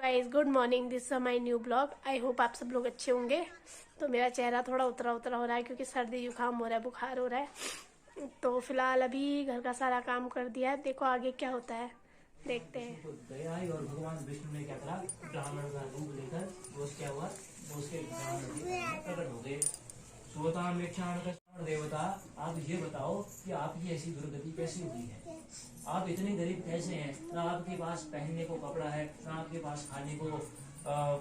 Guys good morning, this is my new blog. I hope आप सब लोग अच्छे होंगे। तो मेरा चेहरा थोड़ा उतरा उतरा हो रहा है क्योंकि सर्दी जुकाम हो रहा है, बुखार हो रहा है। तो फिलहाल अभी घर का सारा काम कर दिया है, देखो आगे क्या होता है, देखते हैं। गया और भगवान विष्णु ने क्या करा, ब्राह्मण का रूप लेकर वो क्या हुआ, वो उसके प्रकट हो गए। श्रोता में देवता, आप ये बताओ कि आपकी ऐसी दुर्गति कैसी हुई है? आप इतने गरीब कैसे हैं? ना आपके पास पहनने को कपड़ा है, ना आपके पास खाने को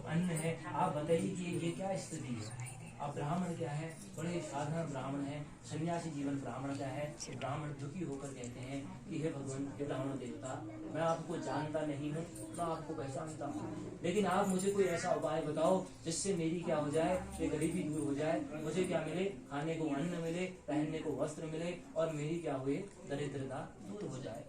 अन्न है। आप बताइए कि ये क्या स्थिति है? आप ब्राह्मण क्या है, बड़े साधारण ब्राह्मण है, सन्यासी जीवन ब्राह्मण का है। ब्राह्मण दुखी होकर कहते हैं कि हे भगवान, हे ब्राह्मण देवता, मैं आपको जानता नहीं हूँ, मैं आपको पहचानता हूँ, लेकिन आप मुझे कोई ऐसा उपाय बताओ जिससे मेरी क्या हो जाए, ये गरीबी दूर हो जाए, मुझे क्या मिले, खाने को अन्न मिले, पहनने को वस्त्र मिले और मेरी क्या हुए, दरिद्रता दूर हो जाए।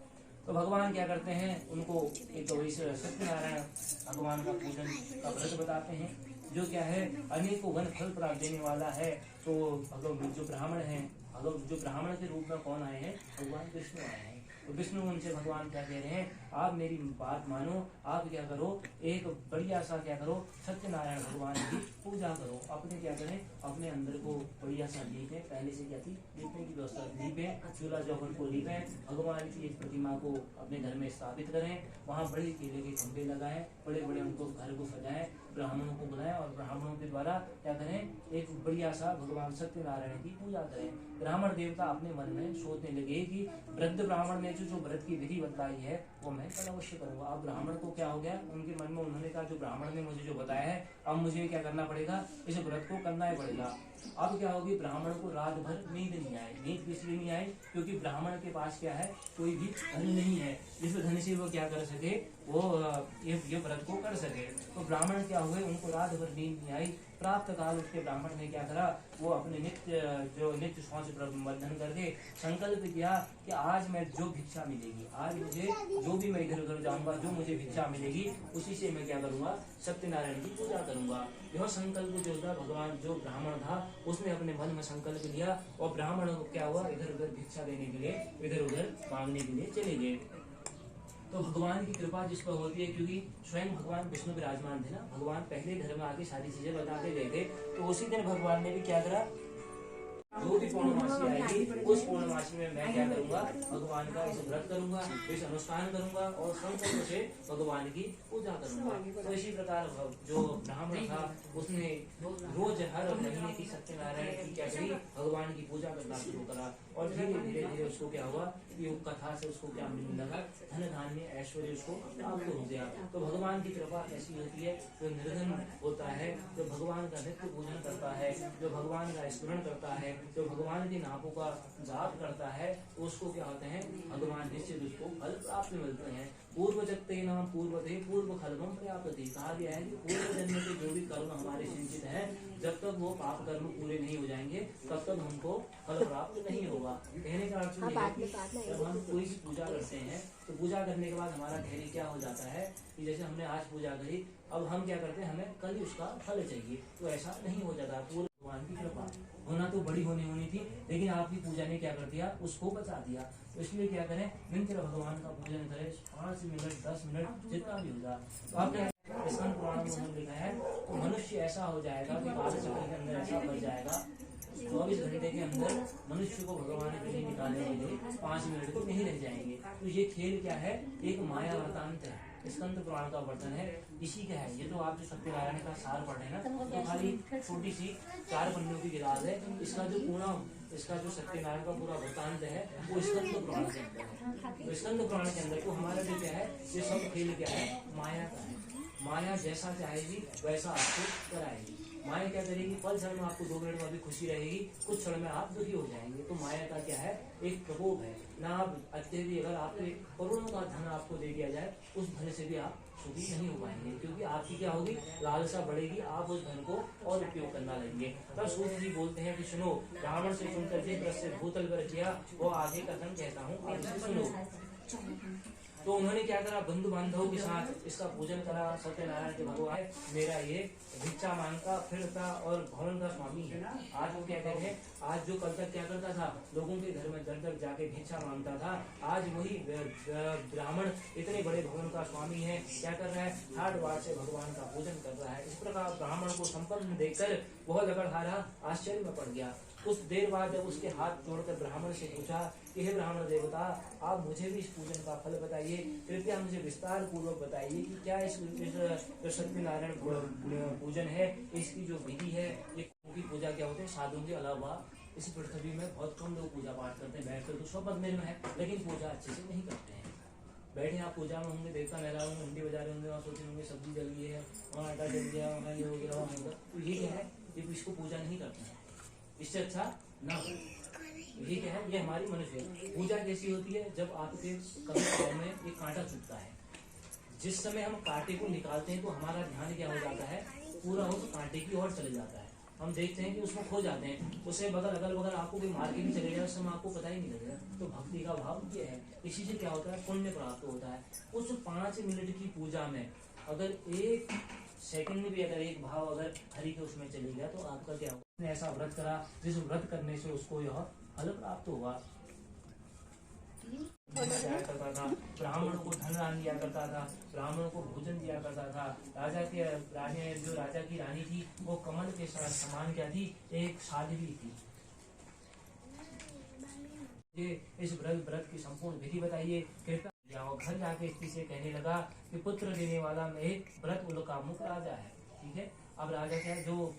तो भगवान क्या करते हैं, उनको एक तो सत्यनारायण भगवान का पूजन का व्रत बताते हैं, जो क्या है अनेकों वन फल प्राप्त देने वाला है। तो भगवान जो ब्राह्मण है, जो ब्राह्मण के रूप में कौन आए हैं, भगवान विष्णु आए हैं। तो विष्णु उनसे भगवान क्या कह रहे हैं, आप मेरी बात मानो, आप क्या करो, एक बढ़िया सा क्या करो, सत्यनारायण भगवान की पूजा करो। अपने क्या करें, अपने अंदर को बढ़िया सा लीपे, पहले से क्या थी लीपने की व्यवस्था, लीपे चूल्हा चौखट को लीपे, भगवान की एक प्रतिमा को अपने घर में स्थापित करें, वहाँ बड़े केले के खंभे लगाएं, बड़े बड़े उनको घर को सजाएं, ब्राह्मणों को बुलाएं और ब्राह्मणों के द्वारा क्या करें, एक बढ़िया सा भगवान सत्यनारायण की पूजा करें। ब्राह्मण देवता अपने मन में सोचने लगे कि वृद्ध ब्राह्मण ने जो व्रत की विधि बताई है वो मैं कल अवश्य करूंगा। अब ब्राह्मण को क्या हो गया, उनके मन में उन्होंने कहा, जो ब्राह्मण ने मुझे जो बताया है, अब मुझे क्या करना पड़ेगा, इस व्रत को करना ही पड़ेगा। अब क्या होगी, ब्राह्मण को रात भर नींद नहीं आई। नींद इसलिए नहीं आई क्योंकि ब्राह्मण के पास क्या है, कोई भी धन नहीं है जिस धन से वो क्या कर सके, वो ये व्रत को कर सके। तो ब्राह्मण क्या हुए, उनको रात भर नींद नहीं आई। प्राप्त काल उसके ब्राह्मण ने क्या करा, वो अपने नित्य शौच बंधन करके संकल्प किया कि आज मैं जो भिक्षा मिलेगी, आज मुझे जो भी मैं इधर उधर जाऊंगा, जो मुझे भिक्षा मिलेगी उसी से मैं क्या करूंगा, सत्यनारायण की पूजा करूंगा। यह संकल्प जो था, भगवान जो ब्राह्मण था उसने अपने मन में संकल्प लिया और ब्राह्मण को क्या हुआ, इधर उधर भिक्षा देने के लिए, इधर उधर मांगने के लिए चले गए। तो भगवान की कृपा जिस पर होती है, क्योंकि स्वयं भगवान विष्णु विराजमान थे ना, भगवान पहले घर में आके सारी चीजें बताते गए थे। तो उसी दिन भगवान ने भी क्या करा, जो भी पूर्णमासी आएगी उस पूर्णमासी में मैं क्या करूंगा, भगवान का इस व्रत करूंगा, इस अनुष्ठान करूंगा और संकल्प से भगवान की पूजा करूंगा। तो इसी प्रकार जो ब्राह्मण था उसने रोज हर महीने की सत्यनारायण की क्या करी, भगवान की पूजा करना शुरू करा और धीरे धीरे उसको क्या हुआ, ये कथा से उसको क्या मिलने लगा, धन धान्य ऐश्वर्य उसको प्राप्त हो गया। तो भगवान की कृपा कैसी होती है, जो निर्धन होता है, जो भगवान का नित्य पूजन करता है, जो भगवान का स्मरण करता है, जो भगवान के नामों का जाप करता है, तो उसको क्या होते हैं, भगवान निश्चित उसको फल प्राप्त मिलते हैं। पूर्व जगते नाम पूर्वते पूर्व फलम प्राप्त। कहा गया है कि पूर्व जन्म के जो भी कर्म हमारे सिंचित है, जब तक वो पाप कर्म पूरे नहीं हो जाएंगे तब तक हमको फल प्राप्त नहीं होगा। कहने का अर्थ ये है कि जब हम कोई भी पूजा करते हैं तो पूजा करने के बाद हमारा धैर्य क्या हो जाता है कि जैसे हमने आज पूजा करी, अब हम क्या करते हैं, हमें कल उसका फल चाहिए, तो ऐसा नहीं हो जाता। पूरे भगवान की कृपा होना तो बड़ी होनी थी, लेकिन आपकी पूजा ने क्या कर दिया, उसको बचा दिया। तो इसलिए क्या करें, नित्य भगवान का पूजन करें, 5 मिनट 10 मिनट जितना भी होगा। तो आप क्या स्कंद पुराण में लिखा है, तो मनुष्य ऐसा हो जाएगा कि काल चक्र के अंदर ऐसा बच जाएगा, 24 घंटे के अंदर मनुष्य को भगवान के लिए निकालने के लिए 5 मिनट को नहीं रह जाएंगे। तो ये खेल क्या है, एक माया वृतांत है, स्कंद पुराण का वर्णन है, इसी का है। ये तो आप जो सत्यनारायण का सार पढ़ रहे हैं ना, तो खाली छोटी सी 4 पन्नों की किताब है। इसका जो पूरा, इसका जो सत्यनारायण का पूरा वृतांत है वो स्कंद पुराण के अंदर है। तो स्कंद पुराण के अंदर तो हमारा जो क्या है, ये सब खेल क्या है, माया का है। माया जैसा चाहेगी वैसा आपको कराएगी। माया क्या करेगी, पल क्षण में आपको 2 मिनट में भी खुशी रहेगी, कुछ क्षण में आप दुखी हो जाएंगे। तो माया का क्या है, एक प्रकोप है ना। आप अत्यधिक अगर आपके करोड़ों का धन आपको दे दिया जाए, उस धन से भी आप सुखी नहीं हो पाएंगे, क्योंकि आपकी क्या होगी, लालसा बढ़ेगी, आप उस धन को और उपयोग करना लगेंगे। तब सूत जी बोलते हैं कि सुनो, ब्राह्मण से सुनकर जिस से भूतल पर किया वो आगे कथन कहता हूँ, आप इसे सुनो। तो उन्होंने क्या करा, बंधु बांधवों के साथ इसका पूजन करा। सत्यनारायण के भगवान मेरा ये भिक्षा मांगता फिरता और भवन का स्वामी है। आज वो क्या कहते हैं, आज जो कल तक क्या करता था, लोगों के घर में दर दर जाके भिक्षा मांगता था, आज वही ब्राह्मण इतने बड़े भवन का स्वामी है, क्या कर रहा है, ठाट बाट से भगवान का पूजन कर रहा है। इस प्रकार ब्राह्मण को संपन्न देखकर वह लकड़हारा आश्चर्य में पड़ गया। कुछ देर बाद जब उसके हाथ जोड़कर ब्राह्मण से पूछा कि हे ब्राह्मण देवता, आप मुझे भी इस पूजन का फल बताइए, कृपया मुझे विस्तार पूर्वक बताइए कि क्या इस सत्यनारायण पूजन है, इसकी जो विधि है, ये की पूजा क्या होती है। साधुओं के अलावा इस पृथ्वी में बहुत कम लोग पूजा पाठ करते हैं। बैठकर तो सब मंदिर में है, लेकिन पूजा अच्छे से नहीं करते हैं। बैठे आप पूजा में होंगे, देवता लहरा होंगे, घंटी बजा रहे होंगे, वहाँ सोचे होंगे सब्जी जल गई है, वहाँ आटा जल गया, वहाँ ये हो गया, वहाँ तो ये क्या है, ये इसको पूजा नहीं करते हैं। इससे अच्छा ना हो। ये क्या है, ये हमारी मनुष्य पूजा कैसी होती है, जब आपके कभी पाँव में एक कांटा चुभता है, जिस समय हम कांटे को निकालते हैं तो हमारा ध्यान क्या हो जाता है, पूरा उस कांटे की ओर चले जाता है। हम देखते हैं कि उसमें खो जाते हैं, उसे अगल बगल आपको कोई मार के भी चले जाए, उस समय आपको पता ही नहीं लगेगा। तो भक्ति का भाव ये है, इसी से क्या होता है, पुण्य प्राप्त होता है। उस 5 मिनट की पूजा में अगर 1 सेकंड में भी अगर एक भाव अगर हरि के उसमें चली गया तो आपका क्या होगा। उसने ऐसा व्रत करा जिस व्रत करने से उसको यह फल प्राप्त होगा। करता था, ब्राह्मण को धन दान दिया करता था, ब्राह्मण को भोजन दिया करता था। राजा की रानी थी वो कमल के समान क्या थी, एक साध्वी थी। ये इस व्रत की संपूर्ण विधि बताइए, कृपया। घर जाके स्त्री से कहने लगा कि पुत्र देने वाला मैं एक व्रत उल्का मुख राजा है। ठीक है, अब राजा क्या है, जो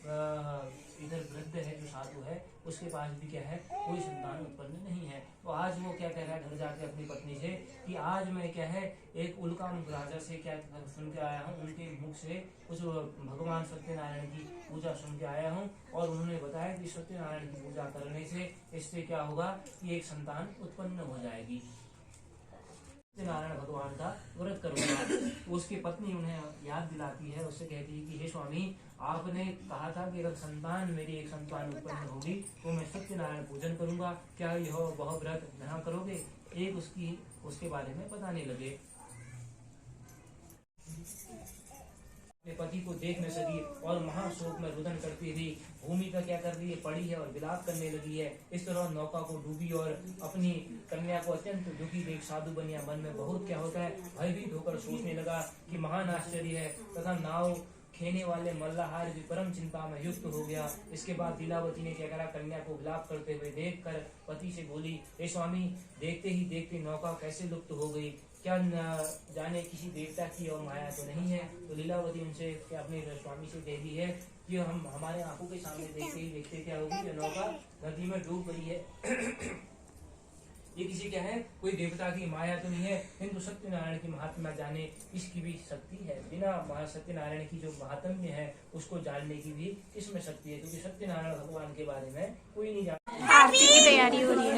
इधर वृद्ध है, जो साधु है, उसके पास भी क्या है, कोई संतान उत्पन्न नहीं है। तो आज वो क्या कह रहा है घर जाके अपनी पत्नी से कि आज मैं क्या है, एक उल्का मुख राजा से क्या सुन के आया हूँ, उनके मुख से उस भगवान सत्यनारायण की पूजा सुन के आया हूँ, और उन्होंने बताया कि सत्यनारायण की पूजा करने से इससे क्या होगा कि एक संतान उत्पन्न हो जाएगी। नारायण भगवान का व्रत करूंगा। उसकी पत्नी उन्हें याद दिलाती है, उससे कहती है कि हे स्वामी, आपने कहा था कि अगर संतान मेरी एक संतान उत्पन्न होगी तो मैं सत्यनारायण पूजन करूंगा, क्या यह वह व्रत यहाँ करोगे। एक उसके बारे में बताने लगे। पति को देख न सकी और महाशोक में रुदन करती थी। भूमि का क्या कर रही है, पड़ी है और विलाप करने लगी है। इस तरह नौका को डूबी और अपनी कन्या को अत्यंत दुखी देख साधु बनिया मन में बहुत क्या होता है, भयभीत होकर सोचने लगा कि महान आश्चर्य है। तथा नाव खेने वाले मल्लाहार भी परम चिंता में युक्त हो गया। इसके बाद लीलावती ने क्या करा, कन्या को विलाप करते हुए देख कर पति से बोली, हे स्वामी, देखते ही देखते नौका कैसे लुप्त हो गई, क्या जाने किसी देवता की और माया तो नहीं है। तो लीलावती उनसे क्या अपने स्वामी से कह दी है कि हम हमारे आंखों के सामने देखते ही देखते क्या होगी, ये नौका नदी में डूब गई है। ये किसी क्या है, कोई देवता की माया तो नहीं है, किंतु सत्यनारायण की महात्मा जाने इसकी भी शक्ति है। बिना सत्यनारायण की जो महात्म्य है उसको जानने की भी इसमें शक्ति है, क्योंकि सत्यनारायण भगवान के बारे में कोई नहीं जानता। आरती की तैयारी हो रही है।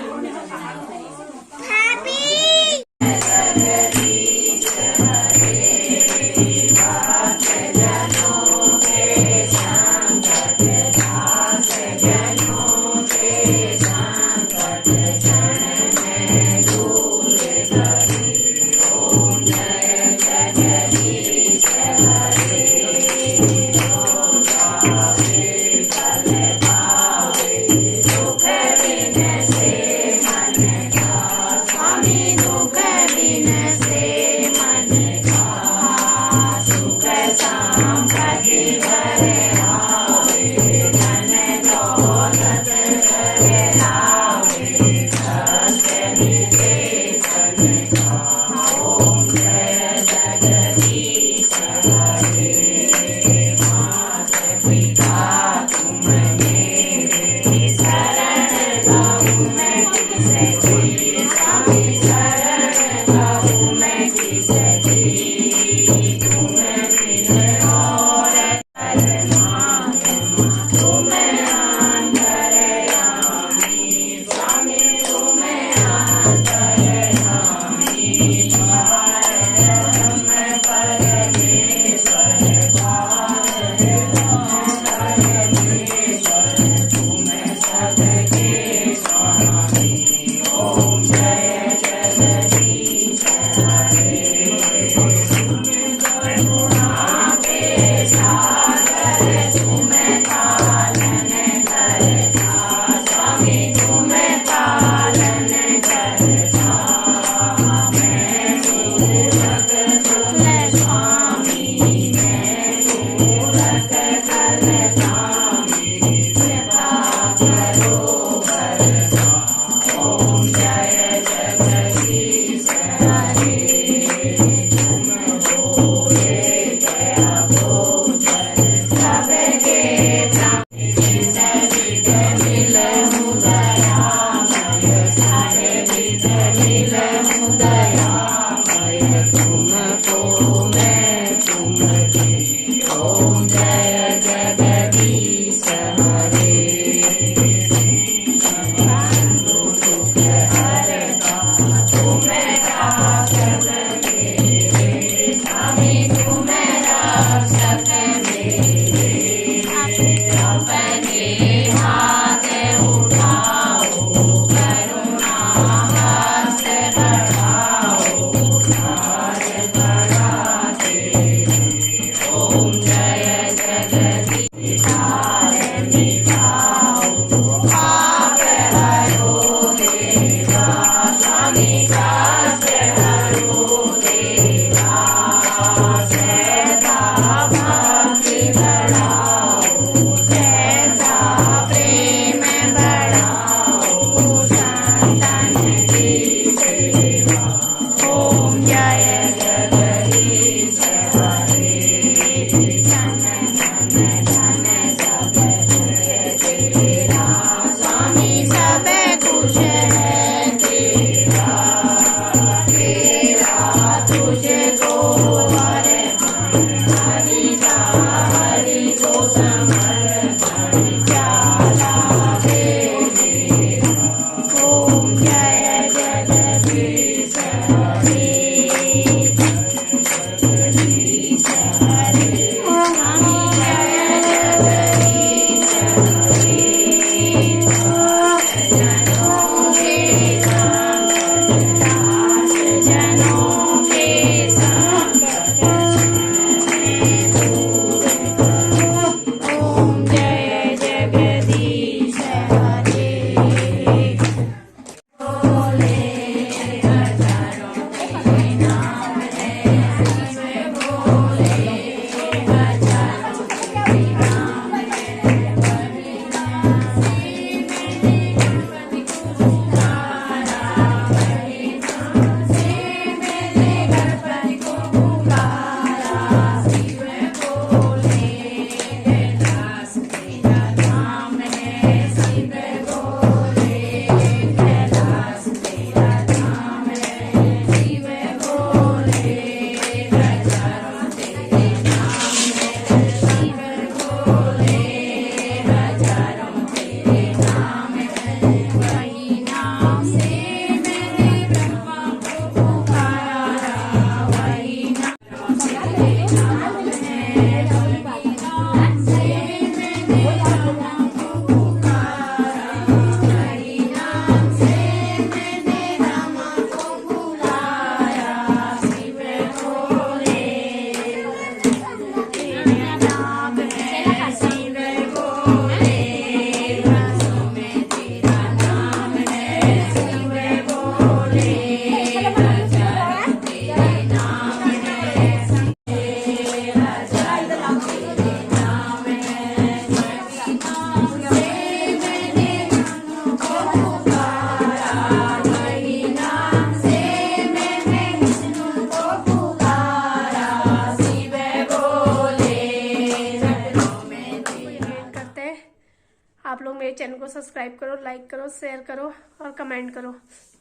आप लोग मेरे चैनल को सब्सक्राइब करो, लाइक करो, शेयर करो और कमेंट करो।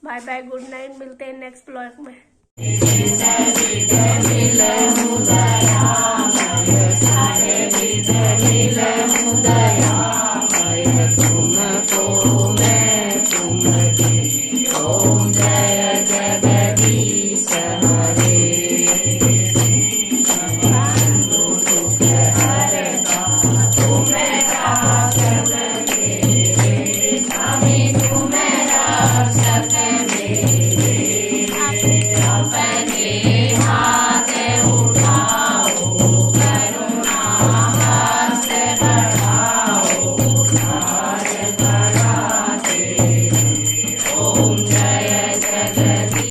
बाय बाय, गुड नाइट, मिलते हैं नेक्स्ट ब्लॉग में।